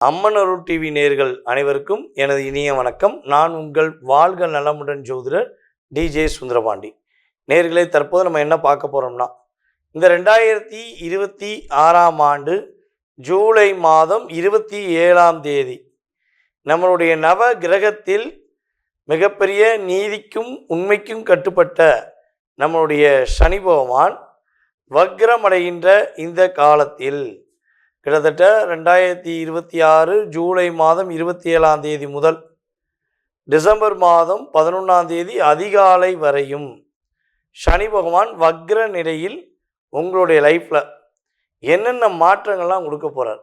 அம்மன் அருள் TV நேயர்கள் அனைவருக்கும் எனது இனிய வணக்கம். நான் உங்கள் வாழ்க நலமுடன் ஜோதிடர் டிஜே சுந்தரபாண்டி. நேயர்களே, தற்போது நம்ம என்ன பார்க்க போகிறோம்னா, இந்த 2026ஆம் ஆண்டு ஜூலை மாதம் 27ஆம் தேதி நம்மளுடைய நவ கிரகத்தில் மிகப்பெரிய நீதிக்கும் உண்மைக்கும் கட்டுப்பட்ட நம்மளுடைய சனி பகவான் வக்ரமடைகின்ற இந்த காலத்தில் கிட்டத்தட்ட 2026 ஜூலை மாதம் 27ஆம் தேதி முதல் டிசம்பர் மாதம் 11ஆம் தேதி அதிகாலை வரையும் சனி பகவான் வக்ர நிலையில் உங்களுடைய லைஃப்பில் என்னென்ன மாற்றங்கள்லாம் கொடுக்க போகிறார்,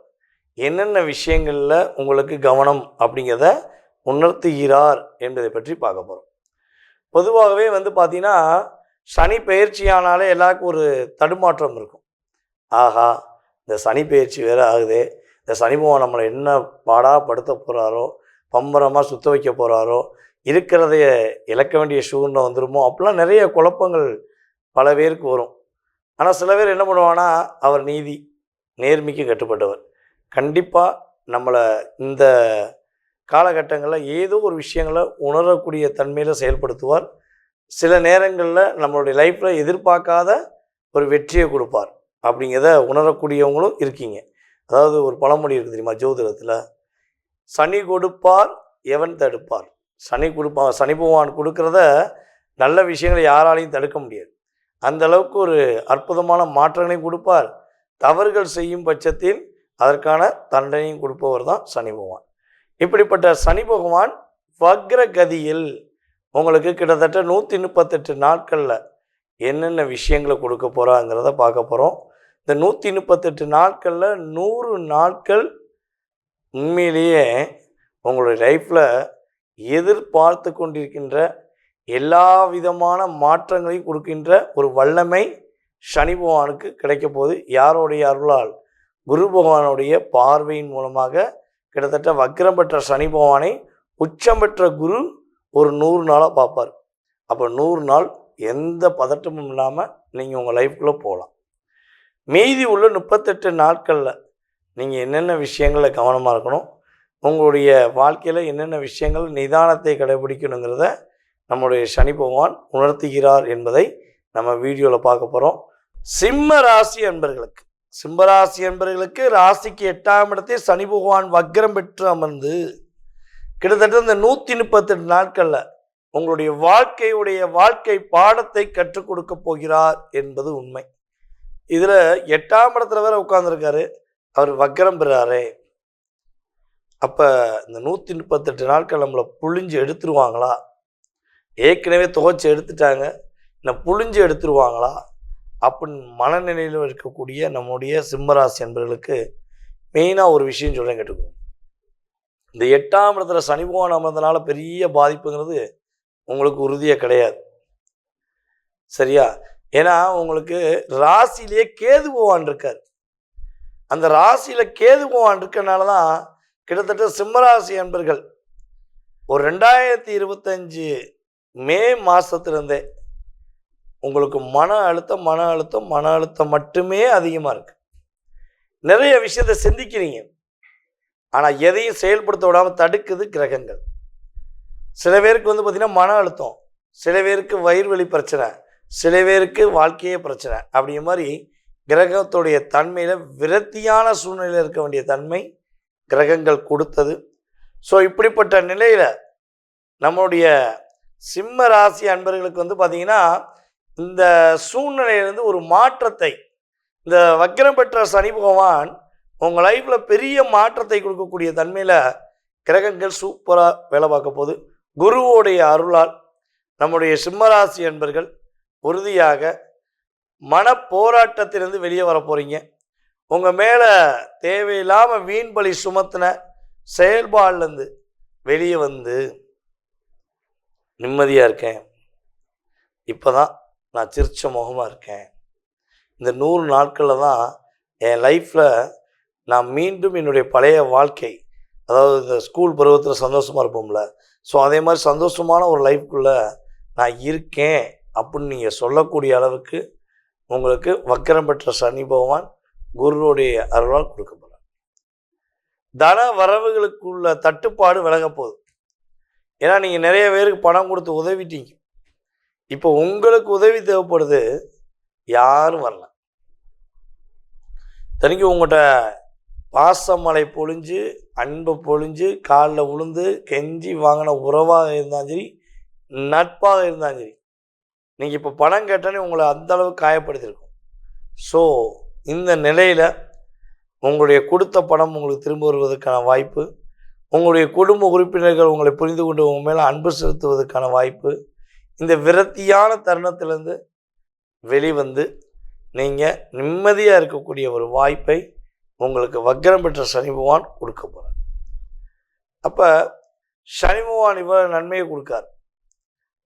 என்னென்ன விஷயங்களில் உங்களுக்கு கவனம் அப்படிங்கிறத உணர்த்துகிறார் என்பதை பற்றி பார்க்க போகிறோம். பொதுவாகவே பார்த்தீங்கன்னா, சனி பயிற்சியானாலே எல்லாருக்கும் ஒரு தடுமாற்றம் இருக்கும். ஆஹா, இந்த சனி பயிற்சி வேறு ஆகுது, இந்த சனி பகவான் நம்மளை என்ன பாடாப்படுத்த போகிறாரோ, பம்பரமாக சுத்த வைக்க போகிறாரோ, இருக்கிறதைய இழக்க வேண்டிய சூழ்நிலை வந்துடுமோ, அப்படிலாம் நிறைய குழப்பங்கள் பல பேருக்கு வரும். ஆனால் சில பேர் என்ன பண்ணுவாங்கன்னா, அவர் நீதி நேர்மைக்கு கட்டுப்பட்டவர், கண்டிப்பாக நம்மளை இந்த காலகட்டங்களில் ஏதோ ஒரு விஷயங்களை உணரக்கூடிய தன்மையில் செயல்படுத்துவார். சில நேரங்களில் நம்மளுடைய லைஃப்பில் எதிர்பார்க்காத ஒரு வெற்றியை கொடுப்பார் அப்படிங்கிறத உணரக்கூடியவங்களும் இருக்கீங்க. அதாவது ஒரு பழமொழி இருக்குது தெரியுமா, ஜோதிடத்தில், சனி கொடுப்பார் எவன் தடுப்பார். சனி பகவான் கொடுக்குறத நல்ல விஷயங்களை யாராலையும் தடுக்க முடியாது. அந்த அளவுக்கு ஒரு அற்புதமான மாற்றங்களையும் கொடுப்பார். தவறுகள் செய்யும் பட்சத்தில் அதற்கான தண்டனையும் கொடுப்பவர் தான் சனி பகவான். இப்படிப்பட்ட சனி பகவான் வக்ர கதியில் உங்களுக்கு கிட்டத்தட்ட 138 நாட்களில் என்னென்ன விஷயங்களை கொடுக்க போகிறாங்கிறத பார்க்க போகிறோம். இந்த 138 நாட்களில் 100 நாட்கள் உண்மையிலேயே உங்களுடைய லைஃப்பில் எதிர்பார்த்து கொண்டிருக்கின்ற எல்லா விதமான மாற்றங்களையும் கொடுக்கின்ற ஒரு வல்லமை சனி பகவானுக்கு கிடைக்க போது. யாருடைய அருளால்? குரு பகவானுடைய பார்வையின் மூலமாக. கிட்டத்தட்ட வக்ரம் பெற்ற சனி பகவானை உச்சம் பெற்ற குரு ஒரு 100 நாளாக பார்ப்பார். அப்போ 100 நாள் எந்த பதட்டமும் இல்லாமல் நீங்கள் உங்கள் லைஃப்குள்ளே போகலாம். மீதி உள்ள 38 நாட்களில் நீங்கள் என்னென்ன விஷயங்களில் கவனமாக இருக்கணும், உங்களுடைய வாழ்க்கையில் என்னென்ன விஷயங்கள் நிதானத்தை கடைபிடிக்கணுங்கிறத நம்முடைய சனி பகவான் உணர்த்துகிறார் என்பதை நம்ம வீடியோவில் பார்க்க போகிறோம். சிம்ம ராசி என்பர்களுக்கு ராசிக்கு 8ஆம் இடத்தில் சனி பகவான் வக்ரம் பெற்று அமர்ந்து கிட்டத்தட்ட இந்த 138 நாட்களில் உங்களுடைய வாழ்க்கை பாடத்தை கற்றுக் கொடுக்க போகிறார் என்பது உண்மை. இதில் 8ஆம் இடத்துல வேற உட்கார்ந்துருக்காரு, அவர் வக்ரம் பெறாரே. அப்போ இந்த 138 நாட்கள் நம்மளை புழிஞ்சு எடுத்துருவாங்களா? ஏற்கனவே துவைச்சி எடுத்துட்டாங்க, இன்னும் புழிஞ்சு எடுத்துருவாங்களா அப்படின்னு மனநிலையில் இருக்கக்கூடிய நம்முடைய சிம்மராசி என்பவர்களுக்கு மெயினாக ஒரு விஷயம் சொல்கிறேன், கேட்டுக்கோங்க. இந்த 8ஆம் இடத்துல சனி பகவான் அமர்ந்தனால பெரிய பாதிப்புங்கிறது உங்களுக்கு உறுதியாக கிடையாது, சரியா? ஏன்னா உங்களுக்கு ராசியிலேயே கேது பகவான் இருக்கார். அந்த ராசியில் கேது பகவான் இருக்கனால தான் கிட்டத்தட்ட சிம்மராசி என்பர்கள் ஒரு 2025 மே மாதத்துலேருந்தே உங்களுக்கு மன அழுத்தம் மட்டுமே அதிகமாக இருக்கு. நிறைய விஷயத்தை சிந்திக்கிறீங்க, ஆனால் எதையும் செயல்படுத்த விடாமல் தடுக்குது கிரகங்கள். சில பேருக்கு பார்த்திங்கன்னா மன அழுத்தம், சில பேருக்கு வயிறு வலி பிரச்சனை, சில பேருக்கு வாழ்க்கையே பிரச்சனை. அப்படிங்கிற மாதிரி கிரகத்துடைய தன்மையில் விரத்தியான சூழ்நிலையில் இருக்க வேண்டிய தன்மை கிரகங்கள் கொடுத்தது. ஸோ இப்படிப்பட்ட நிலையில் நம்மளுடைய சிம்ம ராசி அன்பர்களுக்கு பார்த்திங்கன்னா இந்த சூழ்நிலையிலிருந்து ஒரு மாற்றத்தை, இந்த வக்ரம் பெற்ற சனி பகவான் உங்கள் லைஃப்பில் பெரிய மாற்றத்தை கொடுக்கக்கூடிய தன்மையில் கிரகங்கள் சூப்பராக வேலை பார்க்க போகுது. குருவோடைய அருளால் நம்முடைய சிம்மராசி அன்பர்கள் உறுதியாக மன போராட்டத்திலிருந்து வெளியே வர போகிறீங்க. உங்கள் மேலே தேவையில்லாமல் வீண் பலி சுமத்தின செயல்பாடுலேருந்து வெளியே வந்து நிம்மதியாக இருக்கேன், இப்போ தான் நான் சிரிச்ச முகமாக இருக்கேன். இந்த 100 நாட்களில் தான் என் லைஃப்பில் நான் மீண்டும் என்னுடைய பழைய வாழ்க்கை, அதாவது இந்த ஸ்கூல் பருவத்தில் சந்தோஷமாக இருப்போம்ல, ஸோ அதே மாதிரி சந்தோஷமான ஒரு லைஃப்குள்ளே நான் இருக்கேன் அப்படின்னு நீங்கள் சொல்லக்கூடிய அளவுக்கு உங்களுக்கு வக்ரம் பெற்ற சனி பகவான் குருவுடைய அருளால் கொடுக்க போகிறார். தன வரவுகளுக்குள்ள தட்டுப்பாடு விலக போகுது. ஏன்னா நீங்கள் நிறைய பேருக்கு பணம் கொடுத்து உதவிட்டீங்க. இப்போ உங்களுக்கு உதவி தேவைப்படுது, யாரும் வரல. தனிக்கு உங்கள்கிட்ட பாசமலை பொழிஞ்சு அன்பை பொழிஞ்சு காலில் விழுந்து கெஞ்சி வாங்கின உறவாக இருந்தாலும் சரி, நட்பாக இருந்தாலும் சரி, நீங்கள் இப்போ பணம் கேட்டானே உங்களை அந்தளவு காயப்படுத்தியிருக்கும். ஸோ இந்த நிலையில் உங்களுடைய கொடுத்த பணம் உங்களுக்கு திரும்ப வருவதற்கான வாய்ப்பு, உங்களுடைய குடும்ப உறுப்பினர்கள் உங்களை புரிந்து கொண்டு உங்கள் மேலே அன்பு செலுத்துவதற்கான வாய்ப்பு, இந்த விரக்தியான தருணத்திலேருந்து வெளிவந்து நீங்கள் நிம்மதியாக இருக்கக்கூடிய ஒரு வாய்ப்பை உங்களுக்கு வக்ரம் பெற்ற சனி பகவான் கொடுக்க போகிறார். அப்போ சனி பகவான் இவ்வளோ நன்மையை கொடுக்கார்.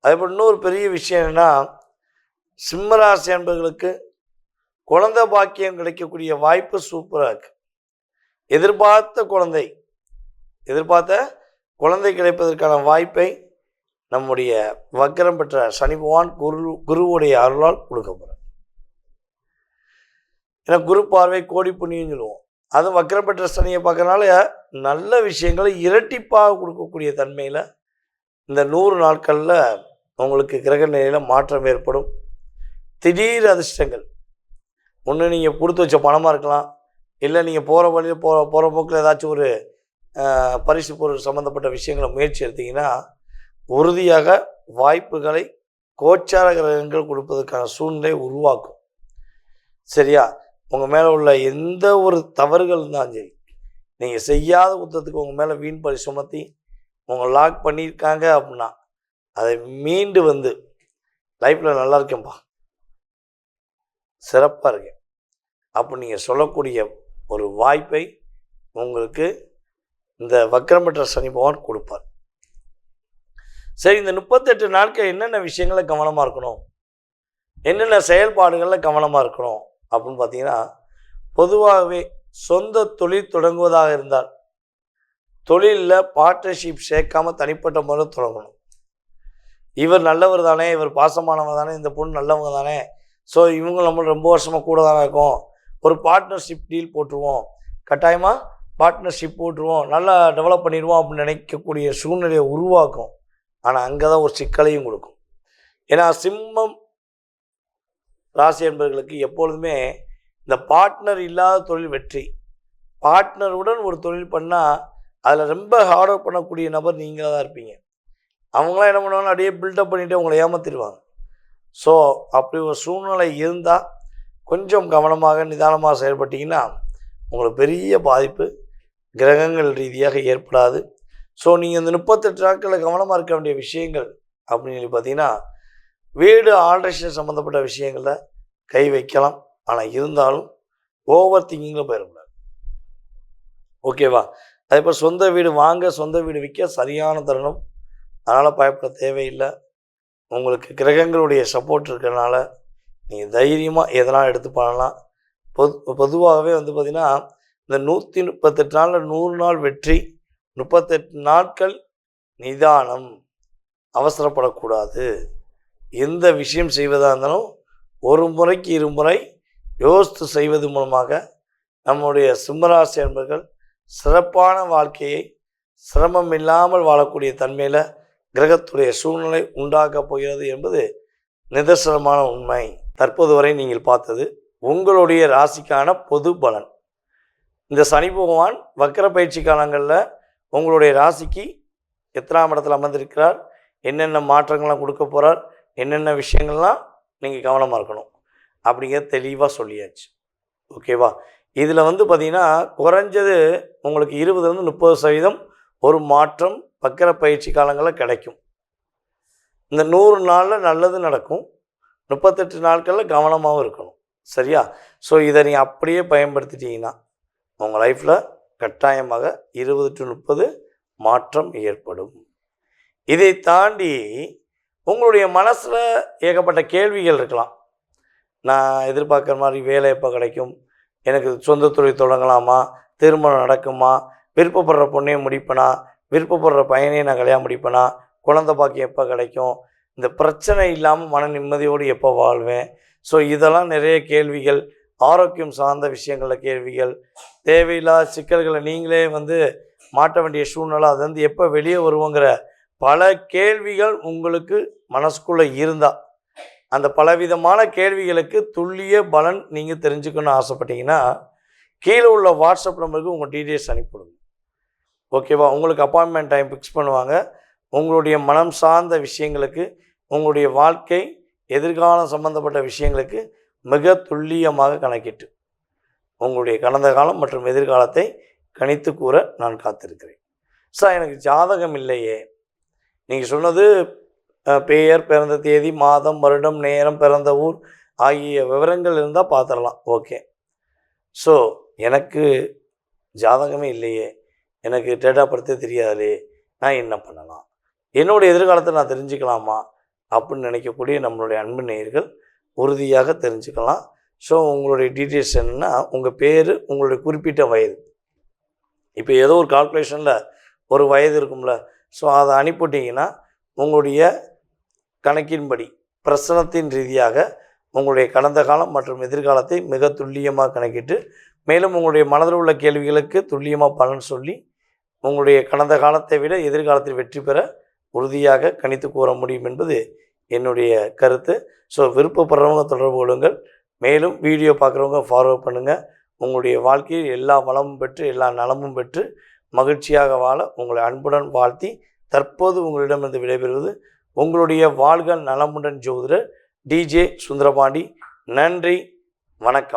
அதேபோல் இன்னொரு பெரிய விஷயம் என்னென்னா, சிம்மராசி என்பவர்களுக்கு குழந்தை பாக்கியம் கிடைக்கக்கூடிய வாய்ப்பு சூப்பராக இருக்குது. எதிர்பார்த்த குழந்தை கிடைப்பதற்கான வாய்ப்பை நம்முடைய வக்ரம் பெற்ற சனி பகவான் குருவுடைய அருளால் கொடுக்க போகிறார். ஏன்னா குரு பார்வை கோடி புண்ணியம் சொல்லுவோம். அதுவும் வக்ரம் பெற்ற சனியை பார்க்கறனால நல்ல விஷயங்களை இரட்டிப்பாக கொடுக்கக்கூடிய தன்மையில் இந்த 100 நாட்களில் உங்களுக்கு கிரக நிலையில் மாற்றம் ஏற்படும். திடீர் அதிர்ஷ்டங்கள், ஒன்று நீங்கள் கொடுத்து வச்ச பணமாக இருக்கலாம், இல்லை நீங்கள் போகிற வழியில் போகிற போக்கில் ஏதாச்சும் ஒரு பரிசு பொருள் சம்மந்தப்பட்ட விஷயங்களை முயற்சி எடுத்திங்கன்னா உறுதியாக வாய்ப்புகளை கோச்சார கிரகங்கள் கொடுப்பதற்கான சூழ்நிலை உருவாக்கும். சரியா? உங்கள் மேலே உள்ள எந்த ஒரு தவறுகள் இருந்தாலும் சரி, நீங்கள் செய்யாத குற்றத்துக்கு உங்கள் மேலே வீண் பழி சுமத்தி உங்களை லாக் பண்ணியிருக்காங்க அப்படின்னா அதை மீண்டு வந்து லைஃப்பில் நல்லா இருக்கேன்ப்பா, சிறப்பாக இருக்கேன் அப்படி நீங்கள் சொல்லக்கூடிய ஒரு வாய்ப்பை உங்களுக்கு இந்த வக்ரம் பெற்ற சனி பகவான் கொடுப்பார். சரி, இந்த 38 நாட்கள் என்னென்ன விஷயங்களை கவனமாக இருக்கணும், என்னென்ன செயல்பாடுகளில் கவனமாக இருக்கணும் அப்படின்னு பார்த்தீங்கன்னா, பொதுவாகவே சொந்த தொழில் தொடங்குவதாக இருந்தால் தொழிலில் பார்ட்னர்ஷிப் சேர்க்காமல் தனிப்பட்ட முறையில் தொடங்கணும். இவர் நல்லவர் தானே, இவர் பாசமானவர் தானே, இந்த பொண்ணு நல்லவங்க தானே, ஸோ இவங்க நம்ம ரொம்ப வருஷமாக கூட தானே இருக்கும், ஒரு பார்ட்னர்ஷிப் டீல் போட்டுருவோம், கட்டாயமாக பார்ட்னர்ஷிப் போட்டுருவோம், நல்லா டெவலப் பண்ணிடுவோம் அப்படின்னு நினைக்கக்கூடிய சூழ்நிலையை உருவாக்கும். ஆனால் அங்கே தான் ஒரு சிக்கலையும் கொடுக்கும். ஏன்னா சிம்மம் ராசி என்பவர்களுக்கு எப்பொழுதுமே இந்த பார்ட்னர் இல்லாத தொழில் வெற்றி. பார்ட்னருடன் ஒரு தொழில் பண்ணால் அதில் ரொம்ப ஹார்ட் ஒர்க் பண்ணக்கூடிய நபர் நீங்களாக தான் இருப்பீங்க. அவங்களாம் என்ன பண்ணுவாங்க, அப்படியே பில்டப் பண்ணிவிட்டு உங்களை ஏமாற்றிடுவாங்க. ஸோ அப்படி ஒரு சூழ்நிலை இருந்தால் கொஞ்சம் கவனமாக நிதானமாக செயல்பட்டிங்கன்னா உங்களுக்கு பெரிய பாதிப்பு கிரகங்கள் ரீதியாக ஏற்படாது. ஸோ நீங்கள் இந்த 38 நாட்களில் கவனமாக இருக்க வேண்டிய விஷயங்கள் அப்படின்னு சொல்லி பார்த்தீங்கன்னா, வீடு ஆல்ட்ரேஷன் சம்மந்தப்பட்ட விஷயங்களில் கை வைக்கலாம், ஆனால் இருந்தாலும் ஓவர் திங்கிங்கில் போயிடக்கூடாது. ஓகேவா? அதேபோல் சொந்த வீடு வாங்க, சொந்த வீடு விற்க சரியான தருணம், அதனால் பயப்பட தேவையில்லை. உங்களுக்கு கிரகங்களுடைய சப்போர்ட் இருக்கிறதுனால நீங்கள் தைரியமாக எதனால் எடுத்து பண்ணலாம். பொதுவாகவே வந்து பார்த்திங்கன்னா, இந்த 138 நாளில் 100 நாள் வெற்றி, 38 நாட்கள் நிதானம், அவசரப்படக்கூடாது. எந்த விஷயம் செய்வதாக இருந்தாலும் ஒரு முறைக்கு 2 முறை யோசித்து செய்வது மூலமாக நம்முடைய சிம்மராசி என்பர்கள் சிறப்பான வாழ்க்கையை சிரமம் இல்லாமல் வாழக்கூடிய தன்மையில் கிரகத்துடைய சூழ்நிலை உண்டாக்கப் போகிறது என்பது நிதர்சனமான உண்மை. தற்போது வரை நீங்கள் பார்த்தது உங்களுடைய ராசிக்கான பொது பலன். இந்த சனி பகவான் வக்ர பயிற்சி காலங்களில் உங்களுடைய ராசிக்கு எத்தனாம் இடத்துல அமர்ந்திருக்கிறார், என்னென்ன மாற்றங்கள்லாம் கொடுக்க போகிறார், என்னென்ன விஷயங்கள்லாம் நீங்கள் கவனமாக இருக்கணும் அப்படிங்கிற தெளிவாக சொல்லியாச்சு. ஓகேவா? இதில் வந்து பார்த்திங்கன்னா குறைஞ்சது உங்களுக்கு 20-30% ஒரு மாற்றம் வக்ர பயிற்சி காலங்களில் கிடைக்கும். இந்த 100 நாளில் நல்லது நடக்கும், 38 நாட்களில் கவனமாகவும் இருக்கணும். சரியா? ஸோ இதை நீங்கள் அப்படியே பயன்படுத்திட்டீங்கன்னா உங்கள் லைஃப்பில் கட்டாயமாக 20-30 மாற்றம் ஏற்படும். இதை தாண்டி உங்களுடைய மனசில் ஏகப்பட்ட கேள்விகள் இருக்கலாம். நான் எதிர்பார்க்குற மாதிரி வேலை எப்போ கிடைக்கும், எனக்கு சொந்த தொழில் தொடங்கலாமா, திருமணம் நடக்குமா, விருப்பப்படுற பொண்ணையை முடிப்பேனா, விருப்பப்படுற பையனையும் நான் கல்யாணம் முடிப்பேனா, குழந்தை பாக்கியம் எப்போ கிடைக்கும், இந்த பிரச்சனை இல்லாமல் மன நிம்மதியோடு எப்போ வாழ்வேன். ஸோ இதெல்லாம் நிறைய கேள்விகள், ஆரோக்கியம் சார்ந்த விஷயங்களில் கேள்விகள், தேவையில்லாத சிக்கல்களை நீங்களே மாட்ட வேண்டிய சூழ்நிலை, அது எப்போ வெளியே வருவோங்கிற பல கேள்விகள் உங்களுக்கு மனசுக்குள்ளே இருந்தால், அந்த பலவிதமான கேள்விகளுக்கு துல்லிய பலன் நீங்கள் தெரிஞ்சுக்கணும்னு ஆசைப்பட்டீங்கன்னா கீழே உள்ள வாட்ஸ்அப் நம்பருக்கு உங்கள் டீட்டெயில்ஸ் அனுப்பிவிடுங்க. ஓகேவா? உங்களுக்கு அப்பாயின்மெண்ட் டைம் ஃபிக்ஸ் பண்ணுவாங்க. உங்களுடைய மனம் சார்ந்த விஷயங்களுக்கு, உங்களுடைய வாழ்க்கை எதிர்காலம் சம்பந்தப்பட்ட விஷயங்களுக்கு மிக துல்லியமாக கணக்கிட்டு உங்களுடைய கடந்த காலம் மற்றும் எதிர்காலத்தை கணித்து கூற நான் காத்திருக்கிறேன். சார், எனக்கு ஜாதகம் இல்லையே. நீங்கள் சொன்னது பெயர், பிறந்த தேதி, மாதம், வருடம், நேரம், பிறந்த ஊர் ஆகிய விவரங்கள் இருந்தால் பார்த்துடலாம். ஓகே. ஸோ எனக்கு ஜாதகமே இல்லையே, எனக்கு டேட் ஆஃப் பர்த்தே தெரியாதே, நான் என்ன பண்ணலாம், என்னுடைய எதிர்காலத்தை நான் தெரிஞ்சுக்கலாமா அப்படின்னு நினைக்கக்கூடிய நம்மளுடைய அன்பு நேயர்கள் உறுதியாக தெரிஞ்சுக்கலாம். ஸோ உங்களுடைய டீட்டெயில்ஸ் என்னென்னா, உங்கள் பேர், உங்களுடைய குறிப்பிட்ட வயது. இப்போ ஏதோ ஒரு கால்குலேஷனில் ஒரு வயது இருக்கும்ல, ஸோ அதை அனுப்பிவிட்டிங்கன்னா உங்களுடைய கணக்கின்படி பிரசனத்தின் ரீதியாக உங்களுடைய கடந்த காலம் மற்றும் எதிர்காலத்தை மிக துல்லியமாக கணக்கிட்டு, மேலும் உங்களுடைய மனதில் உள்ள கேள்விகளுக்கு துல்லியமாக பலன் சொல்லி உங்களுடைய கடந்த காலத்தை விட எதிர்காலத்தில் வெற்றி பெற உறுதியாக கணித்து கூற முடியும் என்பது என்னுடைய கருத்து. ஸோ விருப்பப்படுறவங்க தொடர்பு கொள்ளுங்கள். மேலும் வீடியோ பார்க்குறவங்க ஃபார்வர்ட் பண்ணுங்கள். உங்களுடைய வாழ்க்கையில் எல்லா வளமும் பெற்று எல்லா நலமும் பெற்று மகிழ்ச்சியாக வாழ உங்களை அன்புடன் வாழ்த்தி தற்போது உங்களிடமிருந்து விடைபெறுவது உங்களுடைய வாழ்க நலமுடன் ஜோதிடர் DJ சுந்தரபாண்டி. நன்றி, வணக்கம்.